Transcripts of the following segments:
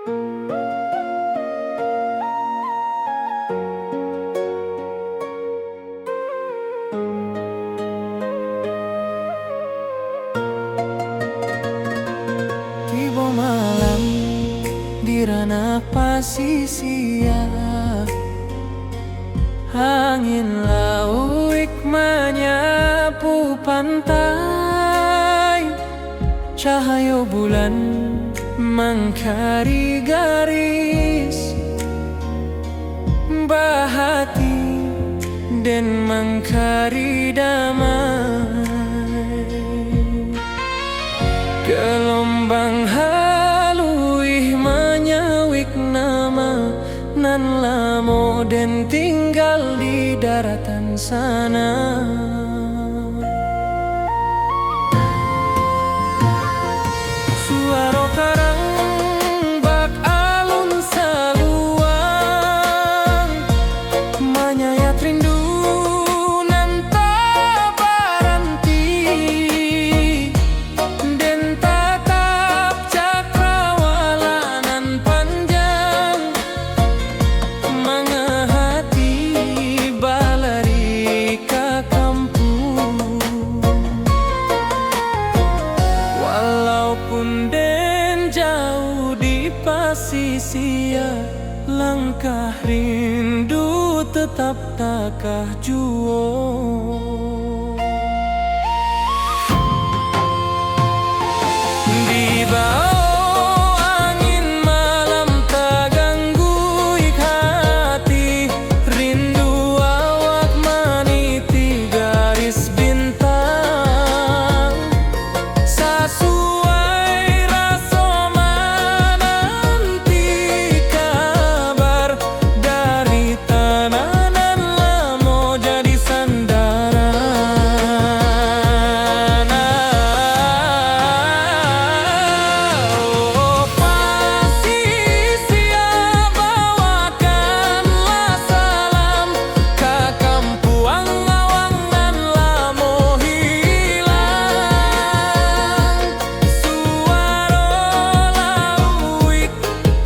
Tiba malam di ranah pasisia, angin lauik menyapu pantai, cahaya bulan mengkari garis bahati dan mengkari damai. Gelombang haluih menyawik nama nan lamo dan tinggal di daratan sana. Suara karang bak alun saluang menyayat rindu nan tak berhenti, dan tatap cakrawala nan panjang mengehati balari ka kampung. Walaupun den jauh di pasisia, langkah rindu tetap takah juo. Di bawah angin malam tak ganggu hati, rindu awak meniti garis bintang. Sesuai rasa menanti kabar dari tanah nan lamo jadi sandaran. Oh, pasisia bawakanlah salam ke kampuang awang nan lamo hilang. Suara lauik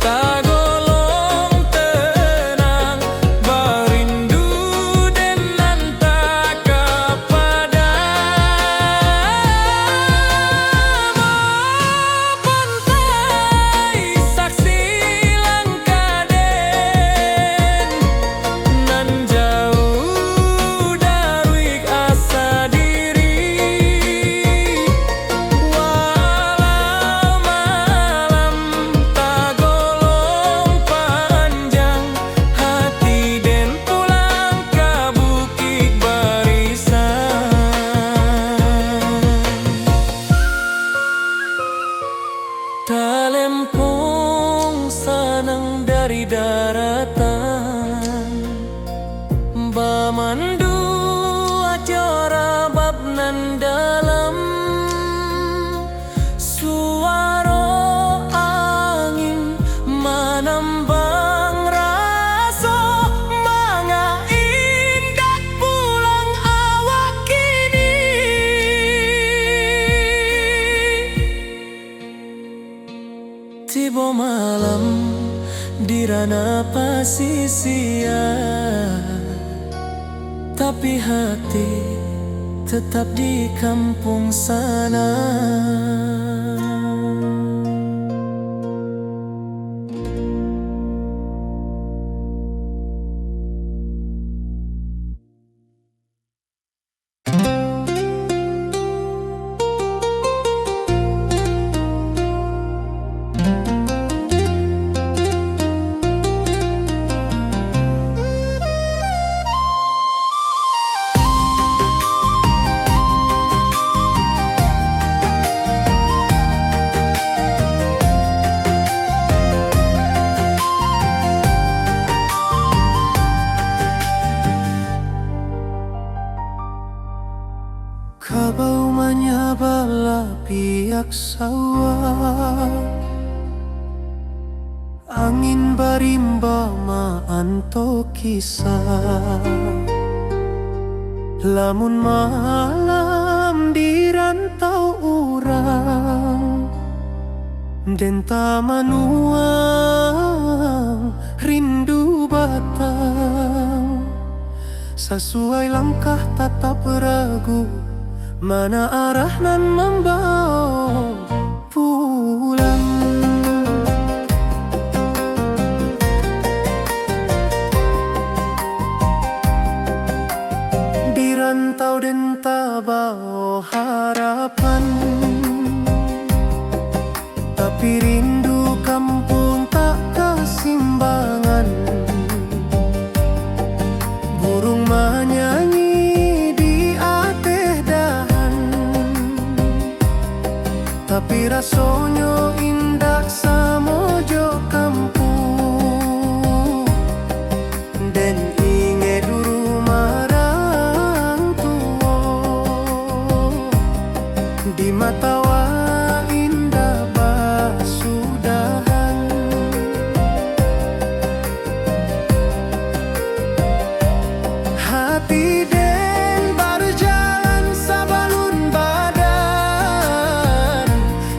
tagolong tenang, berindu dan nan tak pantai saksi langkah den nan jauh dari asa diri. Walau malam tagolong panjang, hati den pulang ke bukit barisan. Talempong sanang dari daratan, bamandu acara bab nan dalam. Suara angin menambang rasa manga indah pulang awak kini. Tiba malam di ranah pasisia, tapi hati tetap di kampung sana. Kabau menyabala pihak sawah, angin barimba maanto kisah. Lamun malam di rantau urang, den tamanua rindu batang. Sesuai langkah tatap ragu, mana arah nan membawa pulang. Di rantau dan tabau harapan, tapi rindu kampung tak kesimbangan. Burung menyanyi di atas dahan, tapi rasanya indah samojo kampung. Dan ingat rumah orang tua, di mata indah basudahan. Hati den berjalan sabalun badan,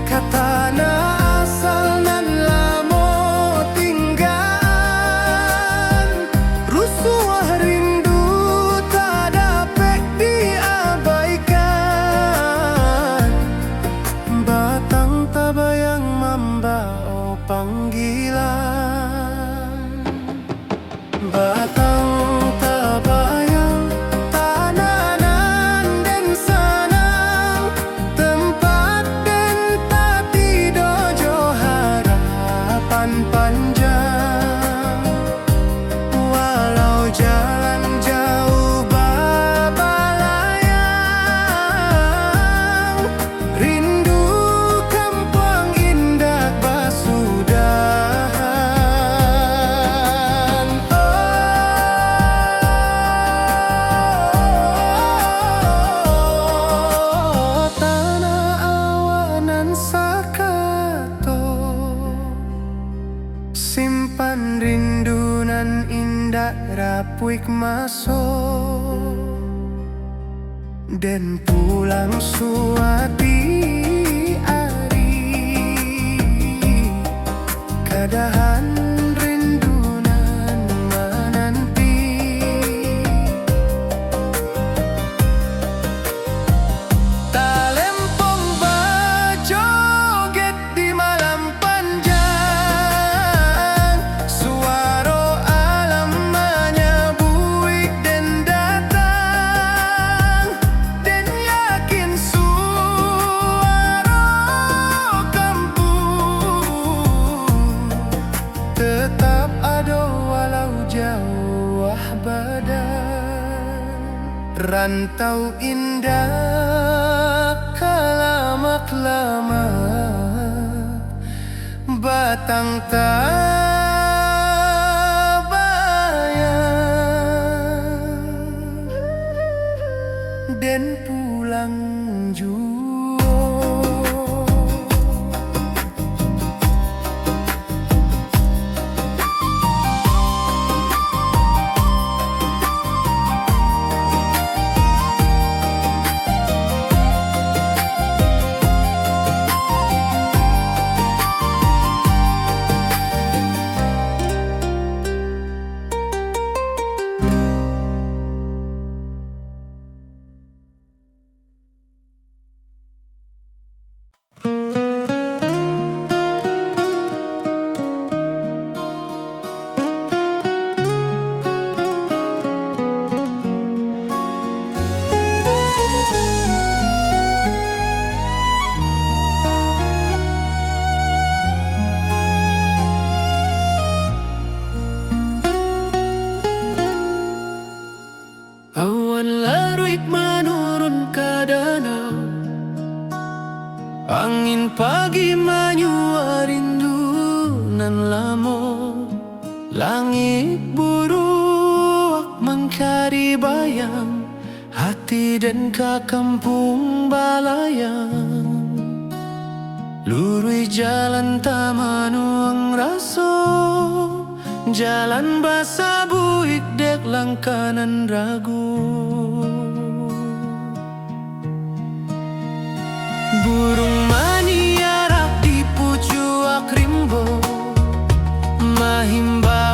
katana asal nan lamo tinggal. Rusuh rindu tak dapat diabaikan, batang tabayang membawa panggilan. Batang tabayang tananan dan sanang, tempat dan tati dojo harapan panjang. Walau jalan jauh babalayang, rindu kampung indah basudahan. Oh, tanah awanan sakato, simpan rindu nan indah rapuik masuk, dan pulang suati ari. Kadahan rindu nan menanti, talempong bajoget di malam panjang. Suara alam menyabuik dan datang, dan yakin suara kampung tetap ada walau jauh badan. Rantau indah kalamak lama, batang tabayang dan pulang jua. Awan larut menurun ke danau, angin pagi menyua rindu nan lamo. Langit buruk mengkari bayang, hati dan ke kampung balayang. Lurui jalan tamanuang raso, jalan basah buik dek langkanan ragu. Burung maniarak di pucuak rimbo, mahimba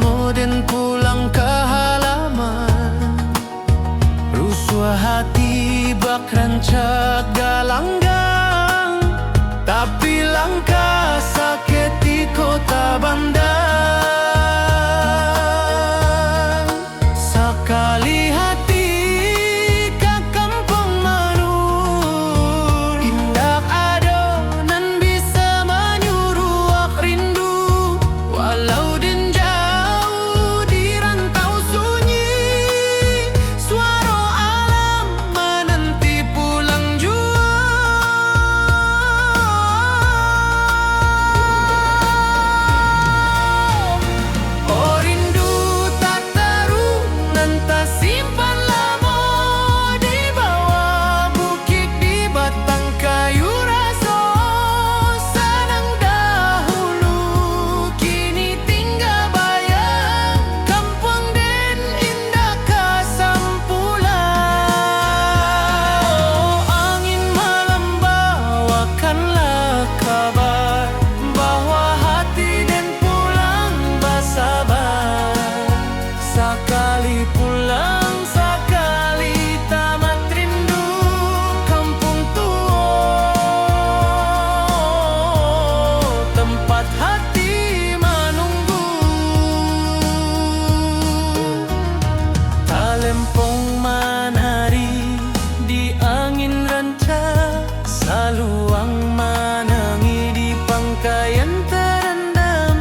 mo din pulang ke halaman. Rusua hati bak rancak galanggang, tapi langkah sakit di kota Bandar. Sekali hati ke kampung Manur, indak ado nan bisa menyuruh rindu. Walau din jauh di rantau sunyi, suara alam menanti pulang jua. Oh rindu tak taruh nan tak simpan lama, di bawah bukit di batang kayu raso. Senang dahulu kini tinggal bayang, kampung den indah kasampulan. Oh angin malam bawakanlah kabar bahwa hati den pulang bersabar. Sekali pulang, sekali tamat rindu kampung tua, tempat hati menunggu. Talempong manari di angin ranca, saluang manangi di pangkaian terendam,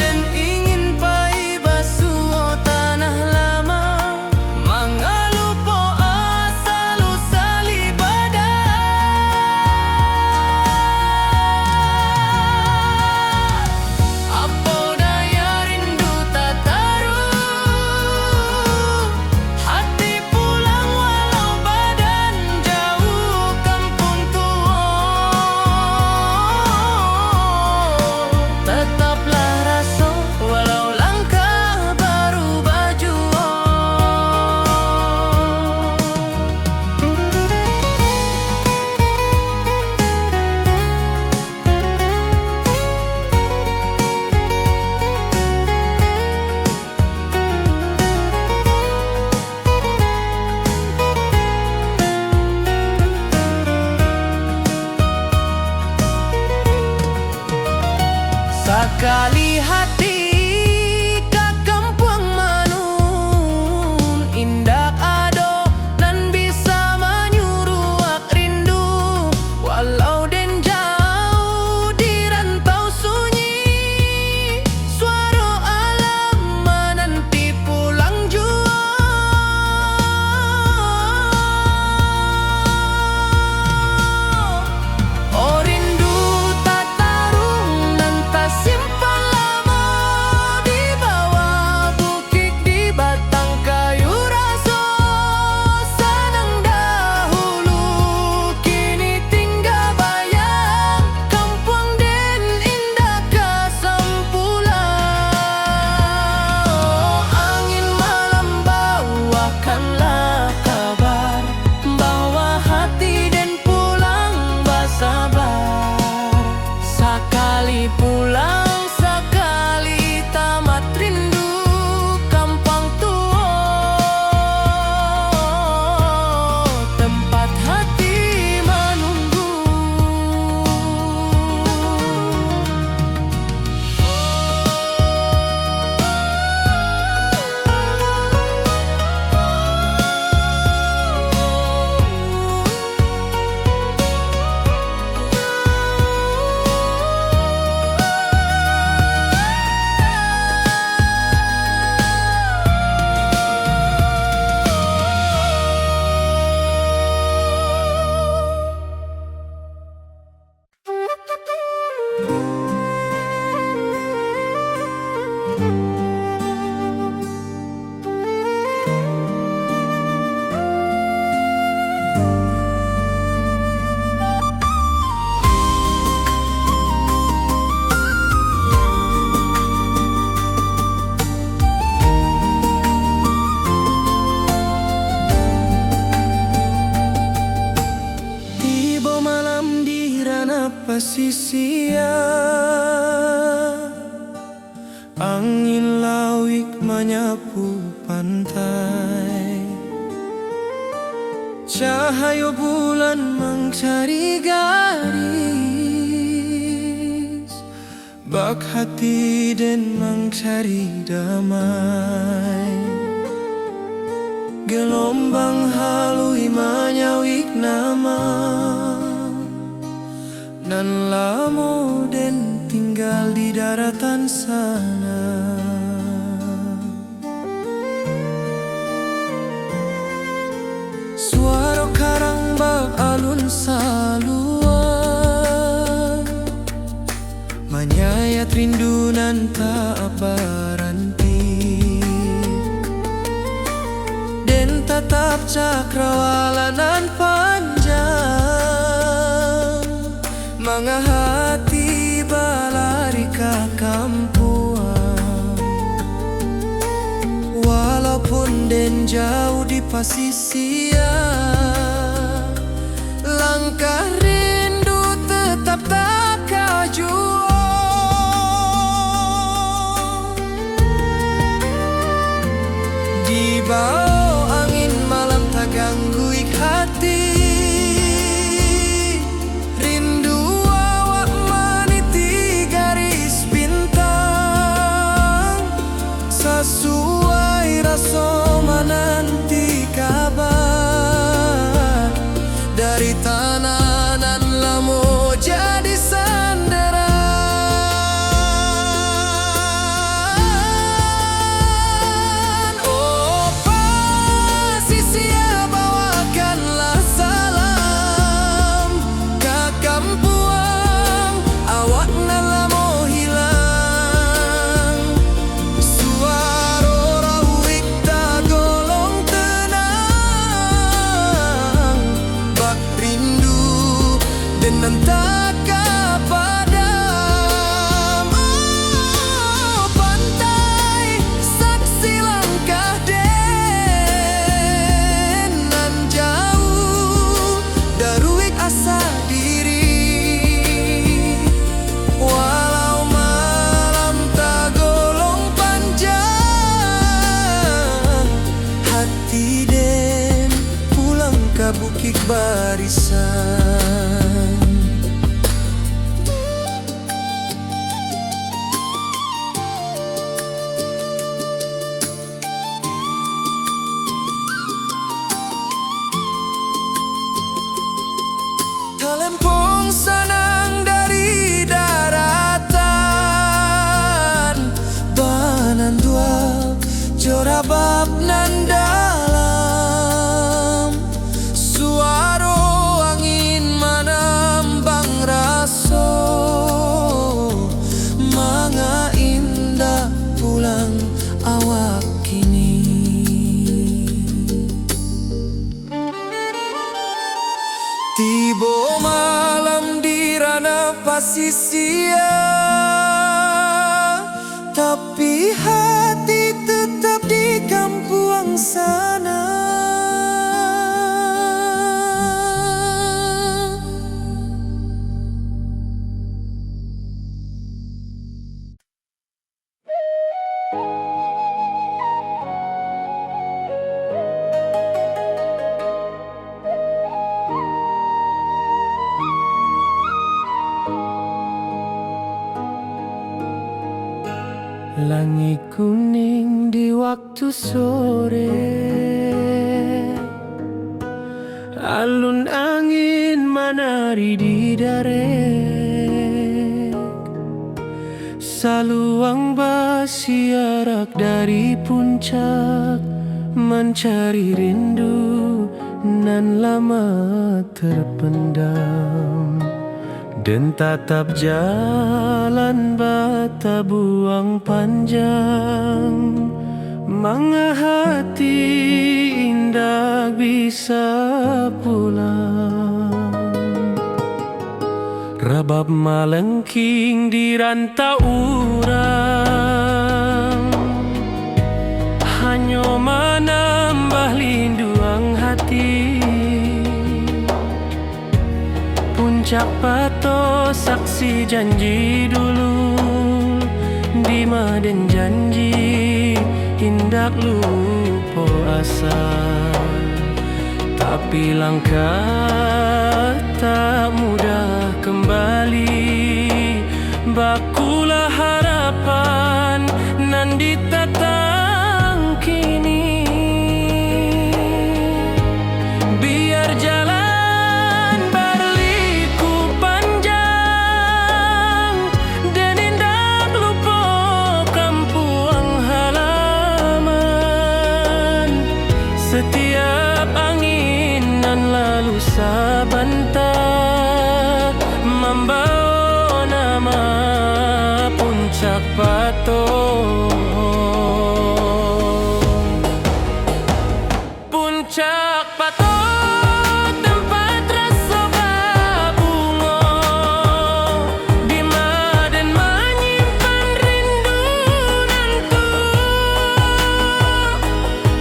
dan ingin pai basuh tanah lama, mangalupo asal usali badan. Apa daya rindu tak taruh, hati pulang walau badan jauh kampung tua. Tetaplah rasa walau langkah baru berjua. Sekali hati ke kampung Manun, indak ado nan bisa menyuruh rindu. Walau den jauh di rantau sunyi, suara alam menanti pulang jua. Oh rindu tak taruh nan tak simpan lama, di bawah bukit di batang kayu raso. Senang dahulu kini tinggal bayang, kampung den indah kasampulan. Oh angin malam bawakanlah kabar bahwa hati den pulang bersabar. Sekali pulang, sekali tamat rindu kampung tua, tempat hati menunggu. pesisir, angin laut menyapu pantai. Cahaya bulan mencari gadis, bak hati dan mencari damai. Gelombang halui menyawik nama, nan lamo den tinggal di daratan sana. Suara karang bak alun saluan, menyayat rindu nan tak berhenti. Den tatap cakrawala nan panjang, manga hati balari ke kampuan. Walaupun den jauh di pasisia, langkah rindu tetap tak kajua. Di bawah angin malam tak ganggu hati, rindu awak meniti garis bintang. Sesuai rasa menanti kabar dari tanah nan lamo jadi sandaran. Oh pasisia, bawakanlah salam ke kampuang awak nan lamo hilang. Suara rawik tak golong tenang, bak rindu dan tak padam. Oh pantai, saksi langkah den nan jauh daruik asa diri. Walau malam tak golong panjang, hati den pulang ke bukit barisan. Talempong sanang dari daratan, banan dua jorabab nan dalam. Suara angin menambang raso, manga indah pulang awak kini. Tibo malam di ranah pasisia, tapi hati tetap di kampuang sana. Langit kuning di waktu sore, alun angin menari di darek. Saluang bersiarak dari puncak, mencari rindu nan lama terpendam. Dan tatap jalan bata buang panjang, manga hati indah bisa pulang. Rabab malengking di rantau urang, hanya menambah linduang hati. Puncak pato saksi janji dulu, di maden janji tak lupa asa, tapi langkah tak mudah kembali. Bakulah harapan nan ditatang kini, biar jalan berliku panjang dan indah lupa kampung halaman. Setiap angin nan lalu sabantah membawa nama Puncak Patong. Puncak Patong tempat rasa bunga, di Maden menyimpan rindu nantu.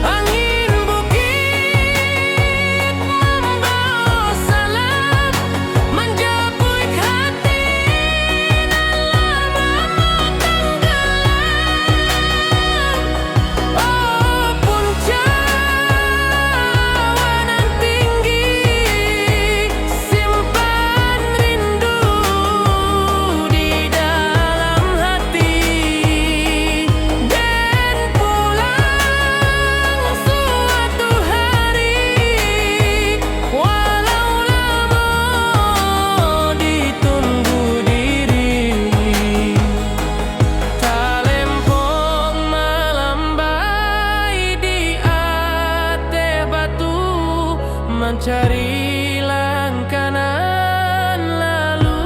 Angin bukit membawa salam, menjapui hati nan lama tenggelam. Oh puncak awan tinggi, simpan rindu di dalam hati, dan pulang suatu hari, walau lama ditunggu diri. Talempong melambai di ate batu, mencari langkanan lalu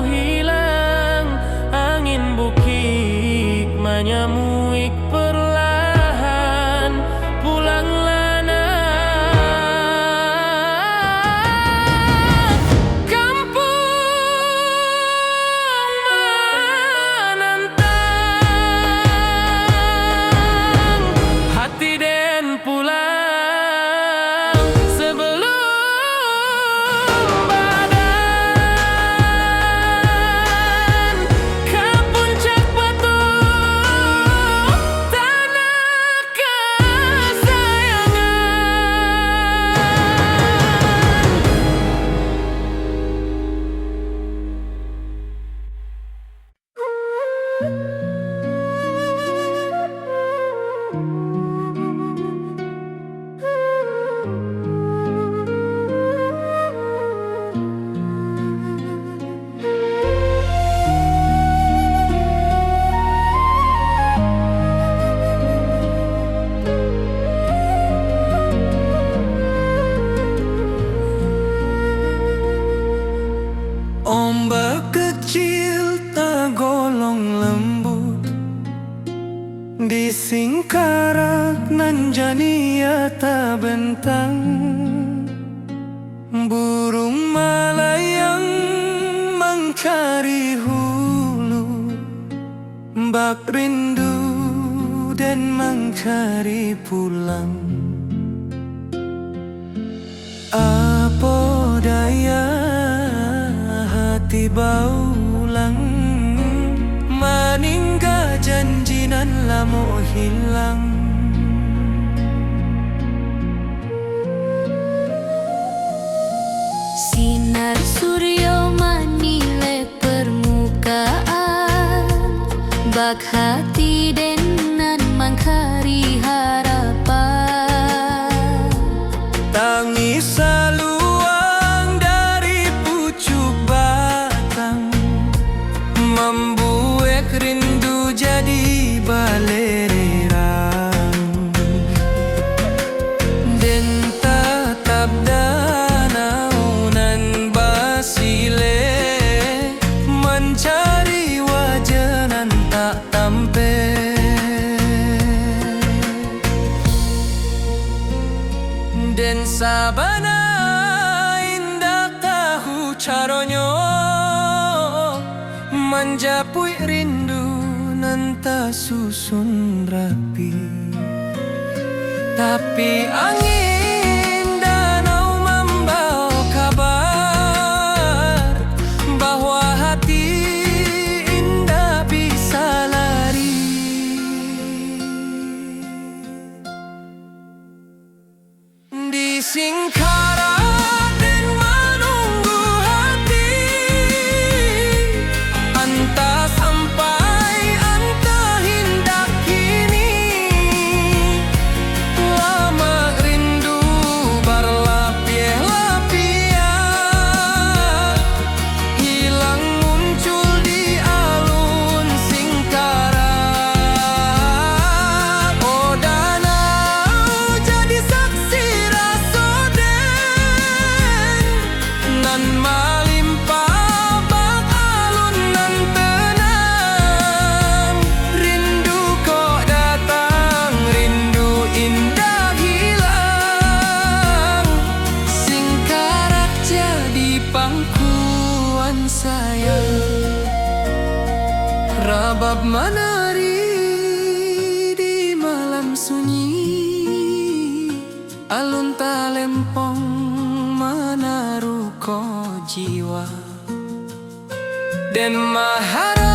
hilang. Angin bukit menyamuik perlahan, pulanglah nak kampung menantang. Hati den pulang sebelum badan ke Puncak Patong, tanah kesayangan. Ombak kecil tergolong lembut di singkarak nan jania tak bentang. Burung melayang mencari hulu, bak rindu dan mencari pulang. Apa daya hati baulang, meninggal janji nan lama hilang. Sinar surya manile permukaan, bak hati denan mangkari harapan. Tangis saluang dari pucuk batang, membuat rindu jadi balererang. Dan tatap danau nan basile, mencari wajah nan tak tampe. Dan sabana indah tahu caronyo, menjapui rindu nan tak susun rapi. Tapi angin danau membawa kabar bahwa hati indah bisa lari. singkara dan menunggu hati anta sampai anta hendak kini lama rindu berlapis-lapian hilang muncul di alun singkara oh danau jadi saksi nan malimpah bak alun nan tenang rindu kok datang rindu indah hilang singkarak jadi pangkuan sayang rabab menari di malam sunyi alun talempong menaruh ko jiwa dan mahara